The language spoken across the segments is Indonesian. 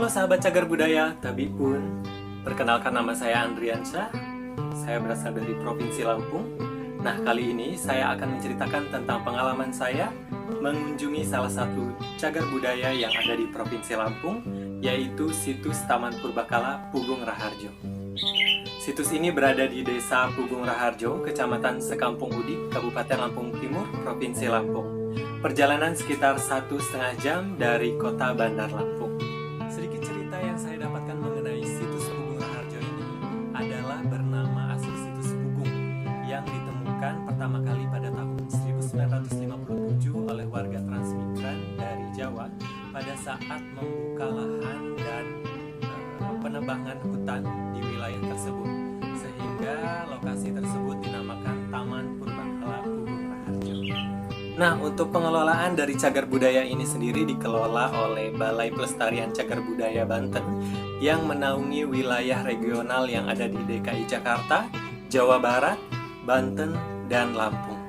Halo sahabat Cagar Budaya, Tabipun. Perkenalkan, nama saya Andriansyah. Saya berasal dari Provinsi Lampung. Nah, kali ini saya akan menceritakan tentang pengalaman saya mengunjungi salah satu cagar budaya yang ada di Provinsi Lampung, yaitu situs Taman Purbakala Pugung Raharjo. Situs ini berada di Desa Pugung Raharjo, Kecamatan Sekampung Udik, Kabupaten Lampung Timur, Provinsi Lampung. Perjalanan sekitar 1,5 jam dari kota Bandar Lampung. Sedikit cerita yang saya dapatkan mengenai situs Pugung Raharjo ini adalah bernama asli situs Pugung yang ditemukan pertama kali pada tahun 1957 oleh warga transmigran dari Jawa pada saat membuka lahan dan penebangan hutan di wilayah tersebut, sehingga lokasi tersebut dinamakan Taman Purbakala Pugung Raharjo. Nah, untuk pengelolaan dari cagar budaya ini sendiri dikelola oleh Balai Pelestarian Cagar Budaya Banten yang menaungi wilayah regional yang ada di DKI Jakarta, Jawa Barat, Banten, dan Lampung.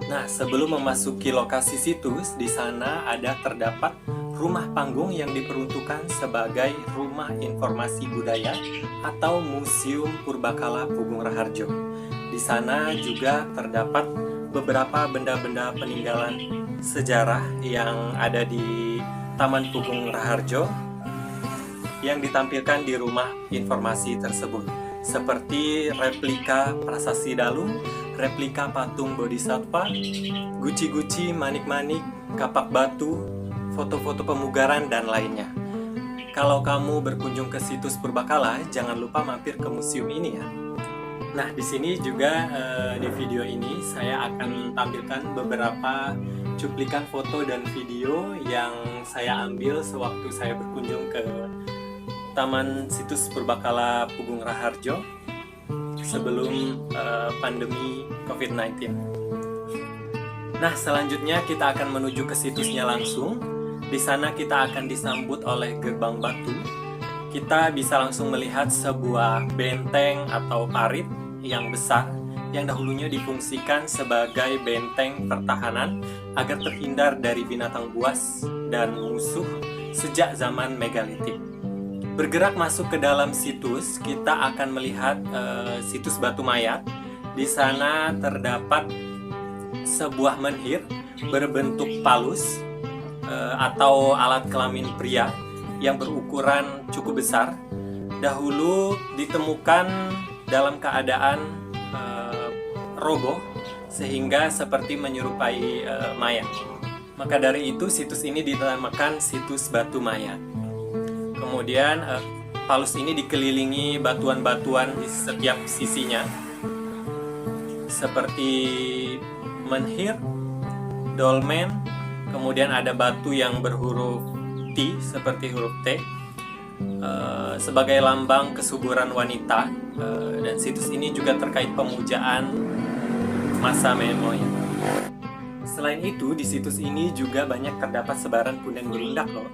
Nah, sebelum memasuki lokasi situs, di sana terdapat rumah panggung yang diperuntukkan sebagai rumah informasi budaya atau Museum Purbakala Pugung Raharjo. Di sana juga terdapat beberapa benda-benda peninggalan sejarah yang ada di Taman Pugung Raharjo yang ditampilkan di rumah informasi tersebut, seperti replika prasasti Dalung, replika patung Bodhisattva, guci-guci, manik-manik, kapak batu, foto-foto pemugaran, dan lainnya. Kalau kamu berkunjung ke situs Purbakala, jangan lupa mampir ke museum ini ya. Nah, di sini juga di video ini saya akan tampilkan beberapa cuplikan foto dan video yang saya ambil sewaktu saya berkunjung ke Taman Situs Purbakala Pugung Raharjo sebelum pandemi COVID-19. Nah, selanjutnya kita akan menuju ke situsnya langsung. Di sana kita akan disambut oleh gerbang batu. Kita bisa langsung melihat sebuah benteng atau parit yang besar yang dahulunya difungsikan sebagai benteng pertahanan agar terhindar dari binatang buas dan musuh sejak zaman megalitik. Bergerak masuk ke dalam situs, kita akan melihat situs batu mayat. Di sana terdapat sebuah menhir berbentuk palus atau alat kelamin pria yang berukuran cukup besar. Dahulu ditemukan dalam keadaan roboh sehingga seperti menyerupai mayat. Maka dari itu situs ini dinamakan situs batu mayat. Kemudian palus ini dikelilingi batuan-batuan di setiap sisinya, seperti menhir, dolmen, kemudian ada batu yang berhuruf T seperti huruf T sebagai lambang kesuburan wanita, dan situs ini juga terkait pemujaan masa moyang. Selain itu, di situs ini juga banyak terdapat sebaran punden berundak loh.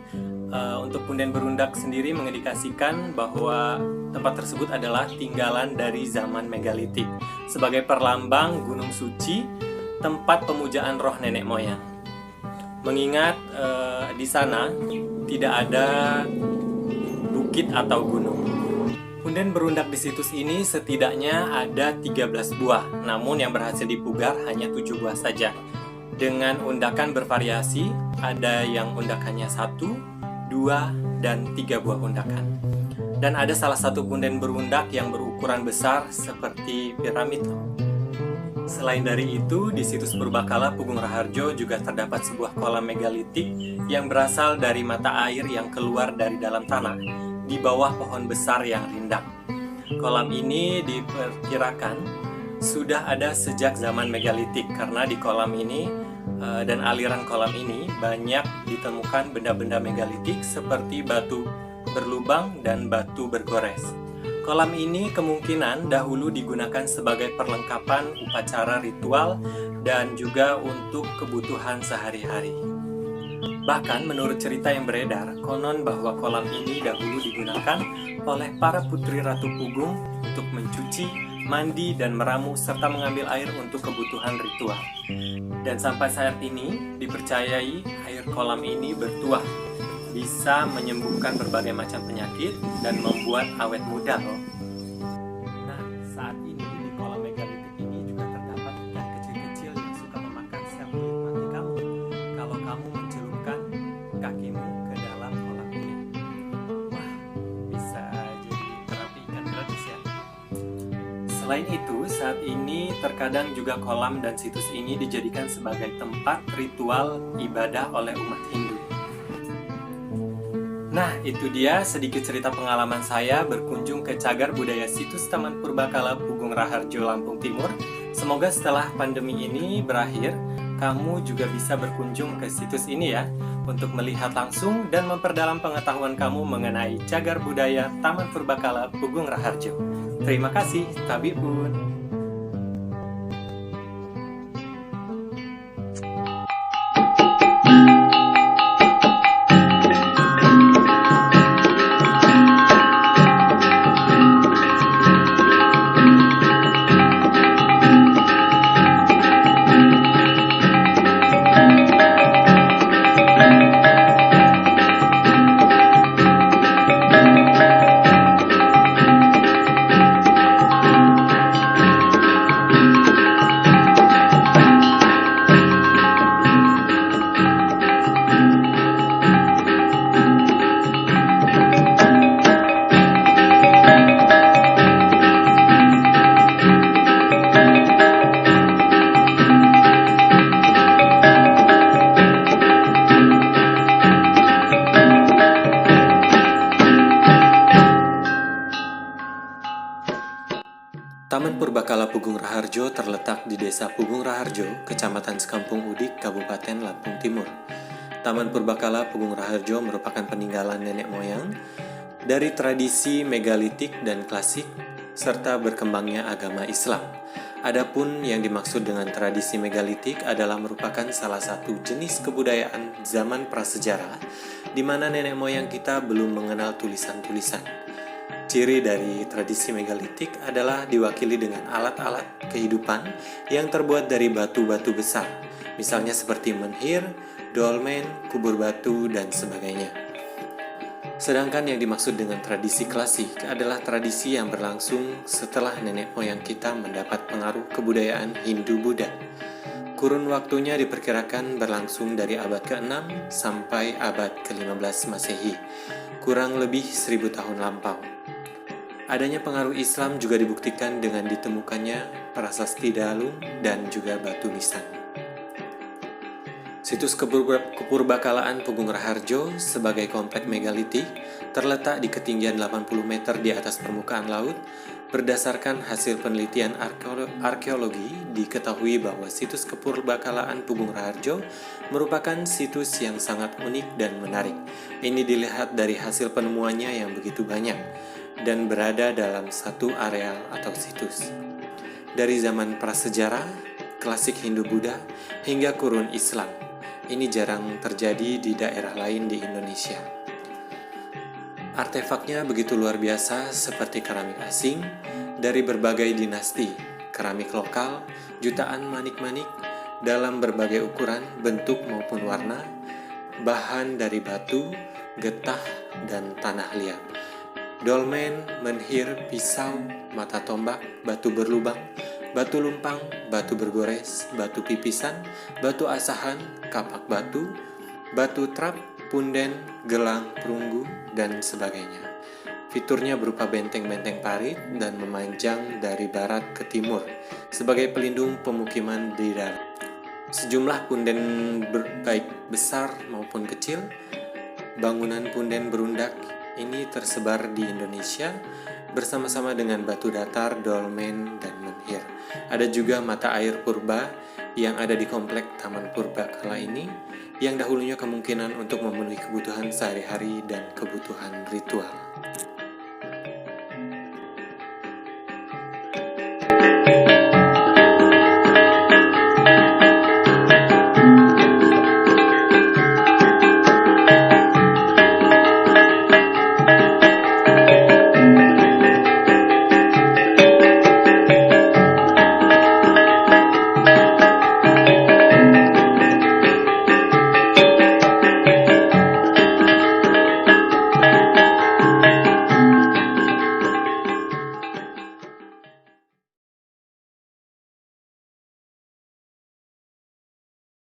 Untuk punden berundak sendiri mengindikasikan bahwa tempat tersebut adalah tinggalan dari zaman megalitik sebagai perlambang gunung suci, tempat pemujaan roh nenek moyang. Mengingat di sana tidak ada bukit atau gunung. Punden berundak di situs ini setidaknya ada 13 buah, namun yang berhasil dipugar hanya 7 buah saja. Dengan undakan bervariasi, ada yang undakannya 1, 2, dan 3 buah undakan. Dan ada salah satu punden berundak yang berukuran besar seperti piramid. Selain dari itu, di situs Purbakala Pugung Raharjo juga terdapat sebuah kolam megalitik yang berasal dari mata air yang keluar dari dalam tanah di bawah pohon besar yang rindang. Kolam ini diperkirakan sudah ada sejak zaman megalitik karena di kolam ini dan aliran kolam ini banyak ditemukan benda-benda megalitik seperti batu berlubang dan batu bergores. Kolam ini kemungkinan dahulu digunakan sebagai perlengkapan upacara ritual dan juga untuk kebutuhan sehari-hari. Bahkan menurut cerita yang beredar, konon bahwa kolam ini dahulu digunakan oleh para putri Ratu Pugung untuk mencuci, mandi, dan meramu serta mengambil air untuk kebutuhan ritual. Dan sampai saat ini dipercayai air kolam ini bertuah bisa menyembuhkan berbagai macam penyakit dan membuat awet muda loh. Nah, saat ini di kolam megalitik ini juga terdapat ikan kecil-kecil yang suka memakan sel kulit mati kamu kalau kamu mencelupkan kakimu ke dalam kolam ini. Wah, bisa jadi terapi ikan gratis ya. Selain itu, saat ini terkadang juga kolam dan situs ini dijadikan sebagai tempat ritual ibadah oleh umat Hindu. Nah, itu dia sedikit cerita pengalaman saya berkunjung ke cagar budaya situs Taman Purbakala Pugung Raharjo, Lampung Timur. Semoga setelah pandemi ini berakhir, kamu juga bisa berkunjung ke situs ini ya, untuk melihat langsung dan memperdalam pengetahuan kamu mengenai cagar budaya Taman Purbakala Pugung Raharjo. Terima kasih, Tabiun. Taman Purbakala Pugung Raharjo terletak di Desa Pugung Raharjo, Kecamatan Sekampung Udik, Kabupaten Lampung Timur. Taman Purbakala Pugung Raharjo merupakan peninggalan nenek moyang dari tradisi megalitik dan klasik serta berkembangnya agama Islam. Adapun yang dimaksud dengan tradisi megalitik adalah merupakan salah satu jenis kebudayaan zaman prasejarah di mana nenek moyang kita belum mengenal tulisan-tulisan. Ciri dari tradisi megalitik adalah diwakili dengan alat-alat kehidupan yang terbuat dari batu-batu besar, misalnya seperti menhir, dolmen, kubur batu, dan sebagainya. Sedangkan yang dimaksud dengan tradisi klasik adalah tradisi yang berlangsung setelah nenek moyang kita mendapat pengaruh kebudayaan Hindu-Buddha. Kurun waktunya diperkirakan berlangsung dari abad ke-6 sampai abad ke-15 Masehi, kurang lebih 1000 tahun lampau. Adanya pengaruh Islam juga dibuktikan dengan ditemukannya prasasti Dalung dan juga batu nisan. Situs Kepurbakalaan Pugung Raharjo sebagai komplek megalitik terletak di ketinggian 80 meter di atas permukaan laut. Berdasarkan hasil penelitian arkeologi, diketahui bahwa situs Kepurbakalaan Pugung Raharjo merupakan situs yang sangat unik dan menarik. Ini dilihat dari hasil penemuannya yang begitu banyak dan berada dalam satu areal atau situs. Dari zaman prasejarah, klasik Hindu-Buddha, hingga kurun Islam. Ini jarang terjadi di daerah lain di Indonesia. Artefaknya begitu luar biasa seperti keramik asing dari berbagai dinasti, keramik lokal, jutaan manik-manik dalam berbagai ukuran, bentuk maupun warna, bahan dari batu, getah, dan tanah liat. Dolmen, menhir, pisau, mata tombak, batu berlubang, batu lumpang, batu bergores, batu pipisan, batu asahan, kapak batu, batu trap, punden, gelang, perunggu, dan sebagainya. Fiturnya berupa benteng-benteng parit dan memanjang dari barat ke timur sebagai pelindung pemukiman di dalam. Sejumlah punden baik besar maupun kecil, bangunan punden berundak ini tersebar di Indonesia bersama-sama dengan batu datar, dolmen, dan menhir. Ada juga mata air purba yang ada di komplek Taman Purbakala ini yang dahulunya kemungkinan untuk memenuhi kebutuhan sehari-hari dan kebutuhan ritual.